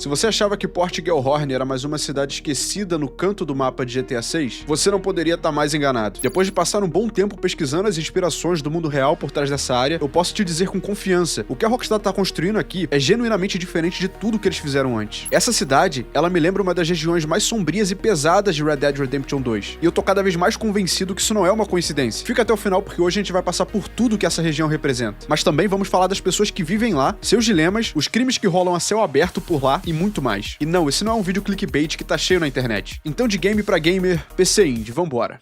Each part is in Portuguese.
Se você achava que Port Gellhorn era mais uma cidade esquecida no canto do mapa de GTA 6, você não poderia estar mais enganado. Depois de passar um bom tempo pesquisando as inspirações do mundo real por trás dessa área, eu posso te dizer com confiança, o que a Rockstar tá construindo aqui é genuinamente diferente de tudo que eles fizeram antes. Essa cidade, ela me lembra uma das regiões mais sombrias e pesadas de Red Dead Redemption 2, e eu tô cada vez mais convencido que isso não é uma coincidência. Fica até o final porque hoje a gente vai passar por tudo que essa região representa. Mas também vamos falar das pessoas que vivem lá, seus dilemas, os crimes que rolam a céu aberto por lá e muito mais. E não, esse não é um vídeo clickbait que tá cheio na internet. Então de game pra gamer, PC Indie, vambora.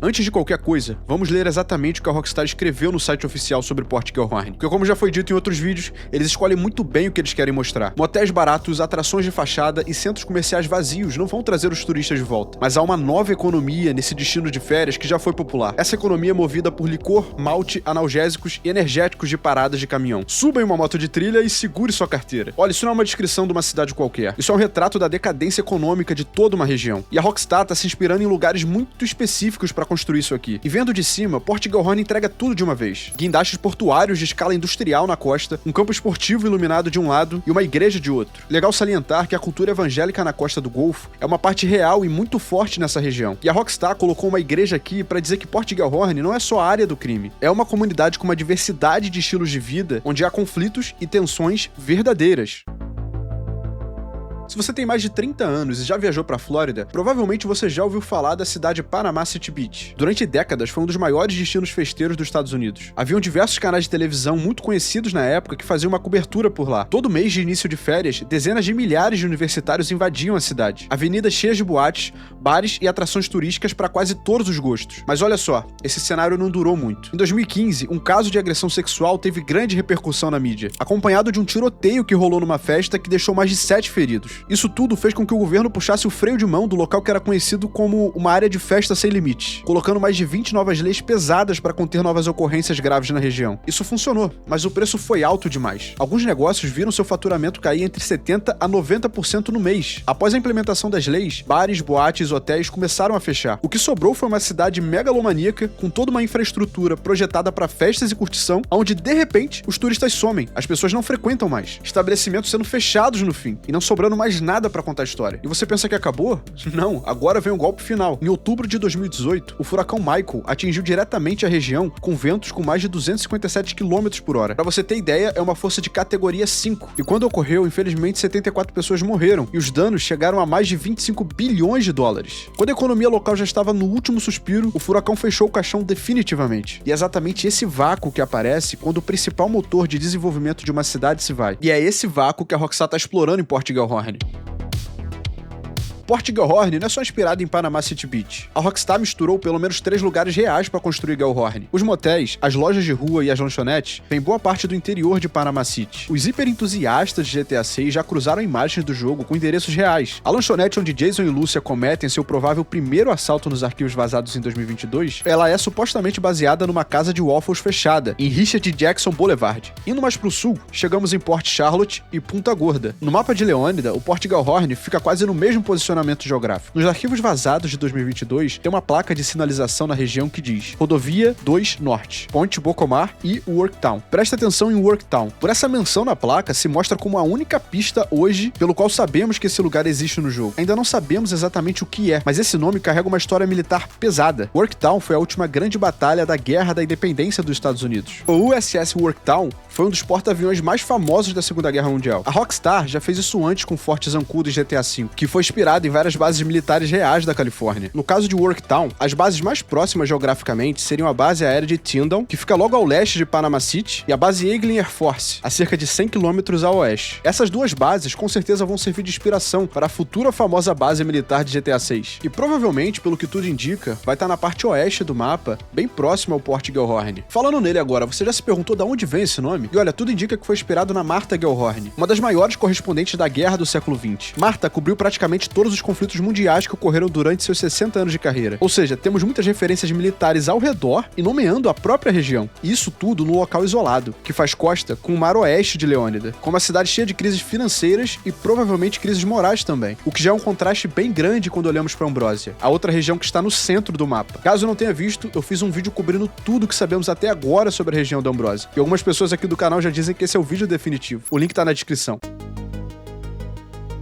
Antes de qualquer coisa, vamos ler exatamente o que a Rockstar escreveu no site oficial sobre Port Gellhorn, porque como já foi dito em outros vídeos, eles escolhem muito bem o que eles querem mostrar. Motéis baratos, atrações de fachada e centros comerciais vazios não vão trazer os turistas de volta, mas há uma nova economia nesse destino de férias que já foi popular. Essa economia é movida por licor, malte, analgésicos e energéticos de paradas de caminhão. Suba em uma moto de trilha e segure sua carteira. Olha, isso não é uma descrição de uma cidade qualquer, isso é um retrato da decadência econômica de toda uma região. E a Rockstar tá se inspirando em lugares muito específicos para construir isso aqui. E vendo de cima, Port Gellhorn entrega tudo de uma vez. Guindastes portuários de escala industrial na costa, um campo esportivo iluminado de um lado e uma igreja de outro. Legal salientar que a cultura evangélica na costa do Golfo é uma parte real e muito forte nessa região. E a Rockstar colocou uma igreja aqui para dizer que Port Gellhorn não é só a área do crime. É uma comunidade com uma diversidade de estilos de vida, onde há conflitos e tensões verdadeiras. Se você tem mais de 30 anos e já viajou pra Flórida, provavelmente você já ouviu falar da cidade Panama City Beach. Durante décadas, foi um dos maiores destinos festeiros dos Estados Unidos. Haviam diversos canais de televisão muito conhecidos na época que faziam uma cobertura por lá. Todo mês de início de férias, dezenas de milhares de universitários invadiam a cidade. Avenidas cheias de boates, bares e atrações turísticas para quase todos os gostos. Mas olha só, esse cenário não durou muito. Em 2015, um caso de agressão sexual teve grande repercussão na mídia, acompanhado de um tiroteio que rolou numa festa que deixou mais de 7 feridos. Isso tudo fez com que o governo puxasse o freio de mão do local que era conhecido como uma área de festa sem limites, colocando mais de 20 novas leis pesadas para conter novas ocorrências graves na região. Isso funcionou, mas o preço foi alto demais. Alguns negócios viram seu faturamento cair entre 70% a 90% no mês. Após a implementação das leis, bares, boates e hotéis começaram a fechar. O que sobrou foi uma cidade megalomaníaca, com toda uma infraestrutura projetada para festas e curtição, onde de repente os turistas somem, as pessoas não frequentam mais, estabelecimentos sendo fechados no fim, e não sobrando mais nada pra contar a história. E você pensa que acabou? Não, agora vem o golpe final. Em outubro de 2018, o furacão Michael atingiu diretamente a região com ventos com mais de 257 km por hora. Pra você ter ideia, é uma força de categoria 5. E quando ocorreu, infelizmente 74 pessoas morreram, e os danos chegaram a mais de 25 bilhões de dólares. Quando a economia local já estava no último suspiro, o furacão fechou o caixão definitivamente. E é exatamente esse vácuo que aparece quando o principal motor de desenvolvimento de uma cidade se vai. E é esse vácuo que a Rockstar tá explorando em Port Gellhorn. Port Gellhorn não é só inspirado em Panama City Beach. A Rockstar misturou pelo menos 3 lugares reais para construir Gellhorn. Os motéis, as lojas de rua e as lanchonetes vêm boa parte do interior de Panama City. Os hiper-entusiastas de GTA 6 já cruzaram imagens do jogo com endereços reais. A lanchonete onde Jason e Lucia cometem seu provável primeiro assalto nos arquivos vazados em 2022, ela é supostamente baseada numa casa de waffles fechada, em Richard Jackson Boulevard. Indo mais pro sul, chegamos em Port Charlotte e Punta Gorda. No mapa de Leônida, o Port Gellhorn fica quase no mesmo posicionamento geográfico. Nos arquivos vazados de 2022, tem uma placa de sinalização na região que diz Rodovia 2 Norte, Ponte Bocomar e Worktown. Presta atenção em Worktown. Por essa menção na placa, se mostra como a única pista hoje pelo qual sabemos que esse lugar existe no jogo. Ainda não sabemos exatamente o que é, mas esse nome carrega uma história militar pesada. Worktown foi a última grande batalha da Guerra da Independência dos Estados Unidos. O USS Worktown foi um dos porta-aviões mais famosos da Segunda Guerra Mundial. A Rockstar já fez isso antes com Fort Zancudo e GTA V, que foi inspirado em várias bases militares reais da Califórnia. No caso de Worktown, as bases mais próximas geograficamente seriam a base aérea de Tyndall, que fica logo ao leste de Panama City, e a base Eglin Air Force, a cerca de 100 km a oeste. Essas duas bases com certeza vão servir de inspiração para a futura famosa base militar de GTA 6. E provavelmente, pelo que tudo indica, vai estar na parte oeste do mapa, bem próximo ao Port Gellhorn. Falando nele agora, você já se perguntou de onde vem esse nome? E olha, tudo indica que foi inspirado na Martha Gellhorn, uma das maiores correspondentes da guerra do século XX. Martha cobriu praticamente todos os conflitos mundiais que ocorreram durante seus 60 anos de carreira. Ou seja, temos muitas referências militares ao redor e nomeando a própria região. E isso tudo num local isolado, que faz costa com o mar oeste de Leônida, com uma cidade cheia de crises financeiras e provavelmente crises morais também, o que já é um contraste bem grande quando olhamos para Ambrosia, a outra região que está no centro do mapa. Caso não tenha visto, eu fiz um vídeo cobrindo tudo que sabemos até agora sobre a região da Ambrosia, e algumas pessoas aqui do canal já dizem que esse é o vídeo definitivo. O link tá na descrição.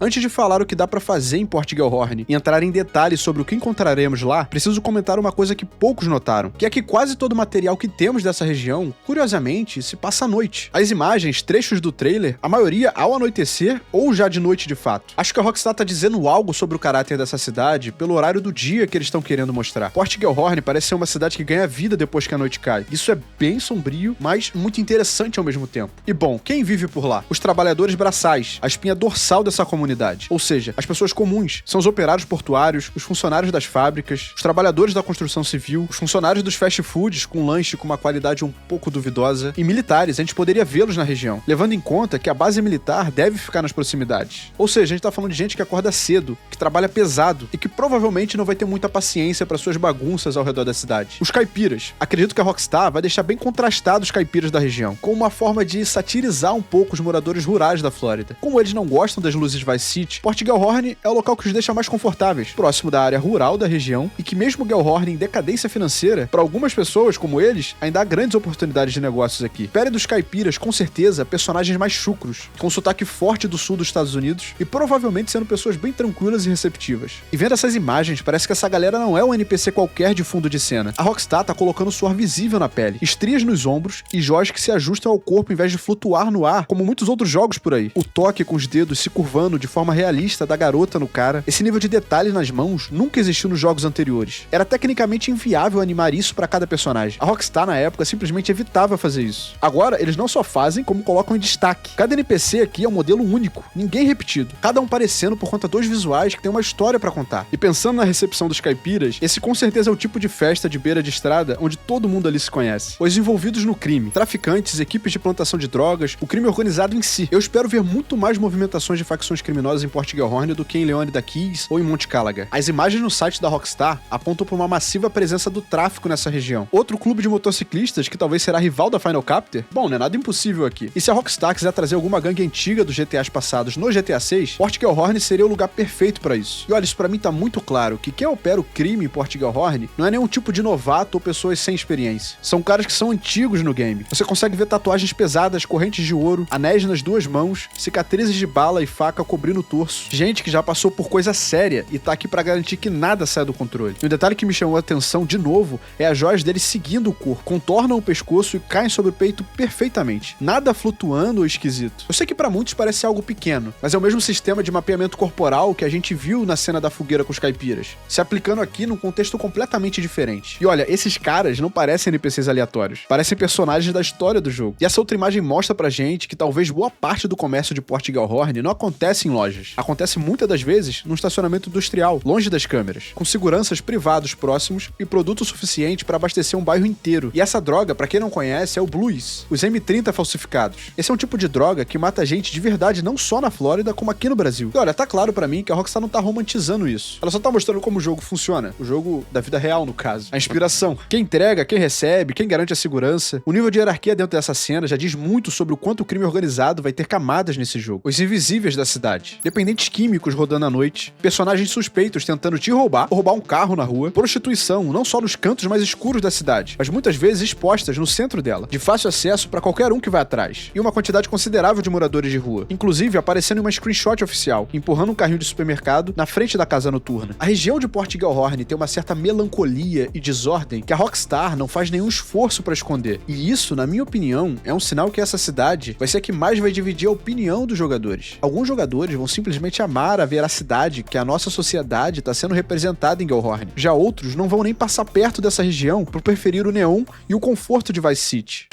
Antes de falar o que dá pra fazer em Port Gellhorn e entrar em detalhes sobre o que encontraremos lá, preciso comentar uma coisa que poucos notaram, que é que quase todo o material que temos dessa região, curiosamente, se passa à noite. As imagens, trechos do trailer, a maioria ao anoitecer ou já de noite de fato. Acho que a Rockstar tá dizendo algo sobre o caráter dessa cidade pelo horário do dia que eles estão querendo mostrar. Port Gellhorn parece ser uma cidade que ganha vida depois que a noite cai. Isso é bem sombrio, mas muito interessante ao mesmo tempo. E bom, quem vive por lá? Os trabalhadores braçais, a espinha dorsal dessa comunidade. Ou seja, as pessoas comuns. São os operários portuários, os funcionários das fábricas, os trabalhadores da construção civil, os funcionários dos fast foods com lanche com uma qualidade um pouco duvidosa, e militares, a gente poderia vê-los na região, levando em conta que a base militar deve ficar nas proximidades. Ou seja, a gente tá falando de gente que acorda cedo, que trabalha pesado e que provavelmente não vai ter muita paciência para suas bagunças ao redor da cidade. Os caipiras. Acredito que a Rockstar vai deixar bem contrastado os caipiras da região, como uma forma de satirizar um pouco os moradores rurais da Flórida. Como eles não gostam das luzes de Vice City, Port Gellhorn é o local que os deixa mais confortáveis, próximo da área rural da região, e que mesmo Gellhorn em decadência financeira, para algumas pessoas como eles, ainda há grandes oportunidades de negócios aqui. Pele dos caipiras, com certeza, personagens mais chucros, com sotaque forte do sul dos Estados Unidos e provavelmente sendo pessoas bem tranquilas e receptivas. E vendo essas imagens, parece que essa galera não é um NPC qualquer de fundo de cena. A Rockstar tá colocando suor visível na pele, estrias nos ombros e joias que se ajustam ao corpo em vez de flutuar no ar, como muitos outros jogos por aí. O toque com os dedos se curvando de forma realista da garota no cara, esse nível de detalhe nas mãos nunca existiu nos jogos anteriores. Era tecnicamente inviável animar isso pra cada personagem. A Rockstar na época simplesmente evitava fazer isso. Agora, eles não só fazem, como colocam em destaque. Cada NPC aqui é um modelo único, ninguém repetido, cada um parecendo por conta dos visuais que tem uma história pra contar. E pensando na recepção dos caipiras, esse com certeza é o tipo de festa de beira de estrada onde todo mundo ali se conhece. Os envolvidos no crime, traficantes, equipes de plantação de drogas, o crime organizado em si. Eu espero ver muito mais movimentações de facções criminosas em Port Gellhorn do que em Leônidas Keys ou em Monte Calaga. As imagens no site da Rockstar apontam para uma massiva presença do tráfico nessa região. Outro clube de motociclistas que talvez será rival da Final Captor? Bom, não é nada impossível aqui. E se a Rockstar quiser trazer alguma gangue antiga dos GTAs passados no GTA 6, Port Gellhorn seria o lugar perfeito para isso. E olha, isso pra mim tá muito claro que quem opera o crime em Port Gellhorn não é nenhum tipo de novato ou pessoas sem experiência. São caras que são antigos no game. Você consegue ver tatuagens pesadas, correntes de ouro, anéis nas duas mãos, cicatrizes de bala e faca cobrindo o torso. Gente que já passou por coisa séria e tá aqui pra garantir que nada saia do controle. E um detalhe que me chamou a atenção de novo é as joias deles seguindo o corpo, contornam o pescoço e caem sobre o peito perfeitamente. Nada flutuando ou esquisito. Eu sei que pra muitos parece algo pequeno, mas é o mesmo sistema de mapeamento corporal que a gente viu na cena da fogueira com os caipiras, se aplicando aqui num contexto completamente diferente. E olha, esses caras não parecem NPCs aleatórios, parecem personagens da história do jogo. E essa outra imagem mostra pra gente que talvez boa parte do comércio de Port Gellhorn não acontece em lojas. Acontece muitas das vezes num estacionamento industrial, longe das câmeras, com seguranças privados próximos e produto suficiente para abastecer um bairro inteiro. E essa droga, pra quem não conhece, é o Blues, os M30 falsificados. Esse é um tipo de droga que mata gente de verdade não só na Flórida, como aqui no Brasil. E olha, tá claro pra mim que a Rockstar não tá romantizando isso. Ela só tá mostrando como o jogo funciona. O jogo da vida real, no caso. A inspiração. Quem entrega, quem recebe, quem garante a segurança. O nível de hierarquia dentro dessa cena já diz muito sobre o quanto o crime organizado vai ter camadas nesse jogo. Os invisíveis da cidade. Dependentes químicos rodando à noite. Personagens suspeitos tentando te roubar ou roubar um carro na rua. Prostituição, não só nos cantos mais escuros da cidade, mas muitas vezes expostas no centro dela. De fácil acesso pra qualquer um que vai atrás. E uma quantidade considerável de moradores de rua. Inclusive aparecendo em uma screenshot oficial, empurrando um carrinho de supermercado na frente da casa noturna. A região de Port Gellhorn tem uma certa melancolia e desordem que a Rockstar não faz nenhum esforço pra esconder. E isso, na minha opinião, é um sinal que essa cidade vai ser a que mais vai dividir a opinião dos jogadores. Alguns jogadores vão simplesmente amar a veracidade que a nossa sociedade está sendo representada em Gellhorn. Já outros não vão nem passar perto dessa região por preferir o neon e o conforto de Vice City.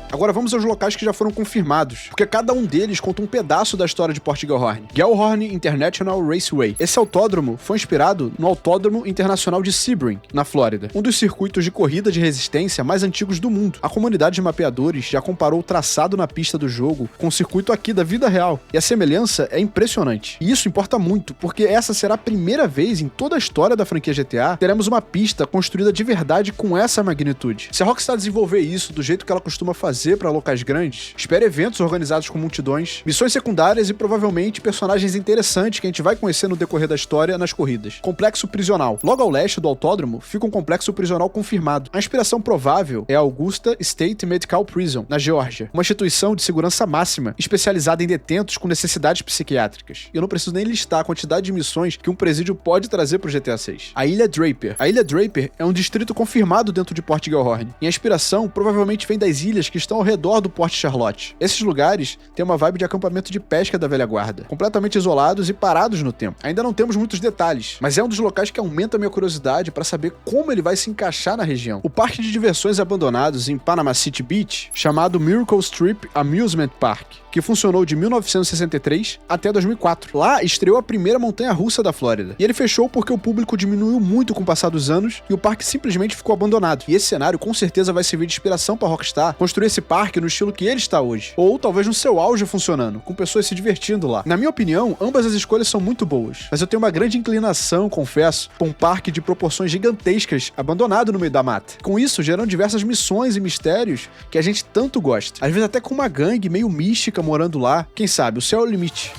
Agora vamos aos locais que já foram confirmados, porque cada um deles conta um pedaço da história de Port Gellhorn. Gellhorn International Raceway. Esse autódromo foi inspirado no Autódromo Internacional de Sebring, na Flórida, um dos circuitos de corrida de resistência mais antigos do mundo. A comunidade de mapeadores já comparou o traçado na pista do jogo com o circuito aqui da vida real, e a semelhança é impressionante. E isso importa muito, porque essa será a primeira vez em toda a história da franquia GTA que teremos uma pista construída de verdade com essa magnitude. Se a Rockstar desenvolver isso do jeito que ela costuma fazer lazer para locais grandes, espere eventos organizados com multidões, missões secundárias e provavelmente personagens interessantes que a gente vai conhecer no decorrer da história nas corridas. Complexo prisional. Logo ao leste do autódromo fica um complexo prisional confirmado. A inspiração provável é a Augusta State Medical Prison, na Geórgia, uma instituição de segurança máxima especializada em detentos com necessidades psiquiátricas. Eu não preciso nem listar a quantidade de missões que um presídio pode trazer pro GTA 6. A Ilha Draper. A Ilha Draper é um distrito confirmado dentro de Port Gellhorn, e a inspiração provavelmente vem das ilhas que estão ao redor do Port Charlotte. Esses lugares têm uma vibe de acampamento de pesca da velha guarda, completamente isolados e parados no tempo. Ainda não temos muitos detalhes, mas é um dos locais que aumenta a minha curiosidade para saber como ele vai se encaixar na região. O parque de diversões abandonados em Panama City Beach, chamado Miracle Strip Amusement Park, que funcionou de 1963 até 2004. Lá estreou a primeira montanha-russa da Flórida. E ele fechou porque o público diminuiu muito com o passar dos anos e o parque simplesmente ficou abandonado. E esse cenário com certeza vai servir de inspiração para Rockstar construir esse parque no estilo que ele está hoje. Ou talvez no seu auge funcionando, com pessoas se divertindo lá. Na minha opinião, ambas as escolhas são muito boas. Mas eu tenho uma grande inclinação, confesso, por um parque de proporções gigantescas, abandonado no meio da mata. Com isso, gerando diversas missões e mistérios que a gente tanto gosta. Às vezes até com uma gangue meio mística morando lá. Quem sabe, o céu é o limite.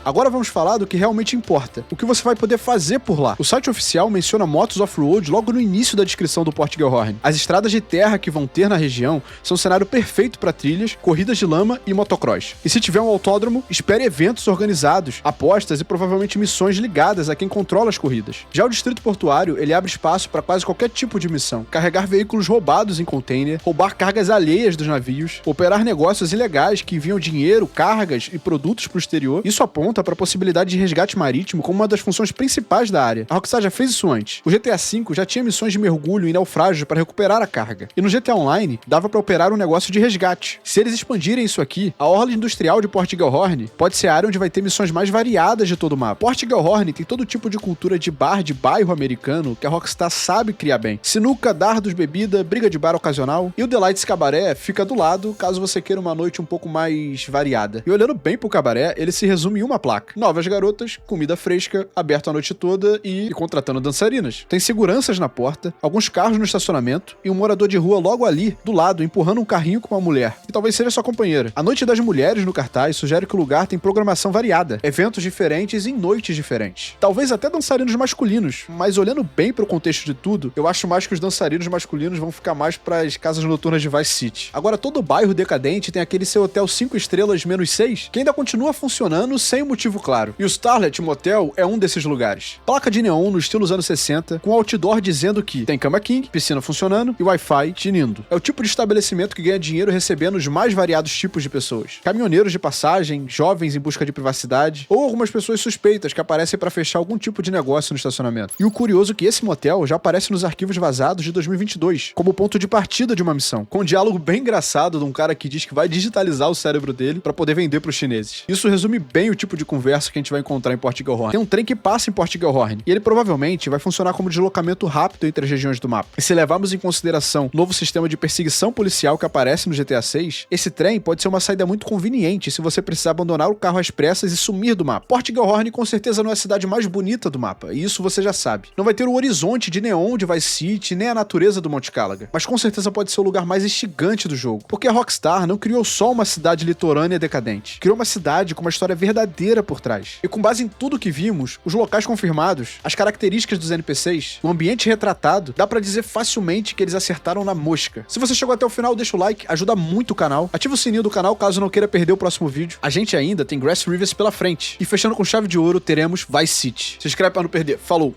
Agora vamos falar do que realmente importa, o que você vai poder fazer por lá. O site oficial menciona motos off-road logo no início da descrição do Port Gellhorn. As estradas de terra que vão ter na região são um cenário perfeito para trilhas, corridas de lama e motocross. E se tiver um autódromo, espere eventos organizados, apostas e provavelmente missões ligadas a quem controla as corridas. Já o distrito portuário, ele abre espaço para quase qualquer tipo de missão. Carregar veículos roubados em container, roubar cargas alheias dos navios, operar negócios ilegais que enviam dinheiro, cargas e produtos para o exterior. Isso aponta para a possibilidade de resgate marítimo como uma das funções principais da área. A Rockstar já fez isso antes. O GTA V já tinha missões de mergulho e naufrágio para recuperar a carga. E no GTA Online, dava para operar um negócio de resgate. Se eles expandirem isso aqui, a orla industrial de Port Gellhorn pode ser a área onde vai ter missões mais variadas de todo o mapa. Port Gellhorn tem todo tipo de cultura de bar de bairro americano que a Rockstar sabe criar bem. Sinuca, dardos, bebida, briga de bar ocasional. E o Delights Cabaré fica do lado, caso você queira uma noite um pouco mais variada. E olhando bem pro cabaré, ele se resume em uma placa: novas garotas, comida fresca, aberto a noite toda e contratando dançarinas. Tem seguranças na porta, alguns carros no estacionamento e um morador de rua logo ali, do lado, empurrando um carrinho com uma mulher, que talvez seja sua companheira. A Noite das Mulheres no cartaz sugere que o lugar tem programação variada, eventos diferentes em noites diferentes. Talvez até dançarinos masculinos, mas olhando bem pro contexto de tudo, eu acho mais que os dançarinos masculinos vão ficar mais pras casas noturnas de Vice City. Agora, todo bairro decadente tem aquele seu hotel 5 estrelas -6, que ainda continua funcionando sem motivo claro. E o Starlet Motel é um desses lugares. Placa de neon no estilo dos anos 60, com outdoor dizendo que tem cama king, piscina funcionando e Wi-Fi tinindo. É o tipo de estabelecimento que ganha dinheiro recebendo os mais variados tipos de pessoas. Caminhoneiros de passagem, jovens em busca de privacidade, ou algumas pessoas suspeitas que aparecem para fechar algum tipo de negócio no estacionamento. E o curioso é que esse motel já aparece nos arquivos vazados de 2022, como ponto de partida de uma missão, com um diálogo bem engraçado de um cara que diz que vai digitalizar o cérebro dele para poder vender para os chineses. Isso resume bem o tipo de conversa que a gente vai encontrar em Port Gellhorn. Tem um trem que passa em Port Gellhorn, e ele provavelmente vai funcionar como deslocamento rápido entre as regiões do mapa. E se levarmos em consideração o novo sistema de perseguição policial que aparece no GTA 6, esse trem pode ser uma saída muito conveniente se você precisar abandonar o carro às pressas e sumir do mapa. Port Gellhorn com certeza não é a cidade mais bonita do mapa, e isso você já sabe. Não vai ter o horizonte de neon de Vice City, nem a natureza do Monte Calaga, mas com certeza pode ser o lugar mais instigante do jogo, porque a Rockstar não criou só uma cidade litorânea decadente, criou uma cidade com uma história verdadeira por trás. E com base em tudo que vimos, os locais confirmados, as características dos NPCs, o ambiente retratado, dá pra dizer facilmente que eles acertaram na mosca. Se você chegou até o final, deixa o like, ajuda muito o canal, ativa o sininho do canal caso não queira perder o próximo vídeo. A gente ainda tem Grass Rivers pela frente, e fechando com chave de ouro teremos Vice City. Se inscreve pra não perder. Falou!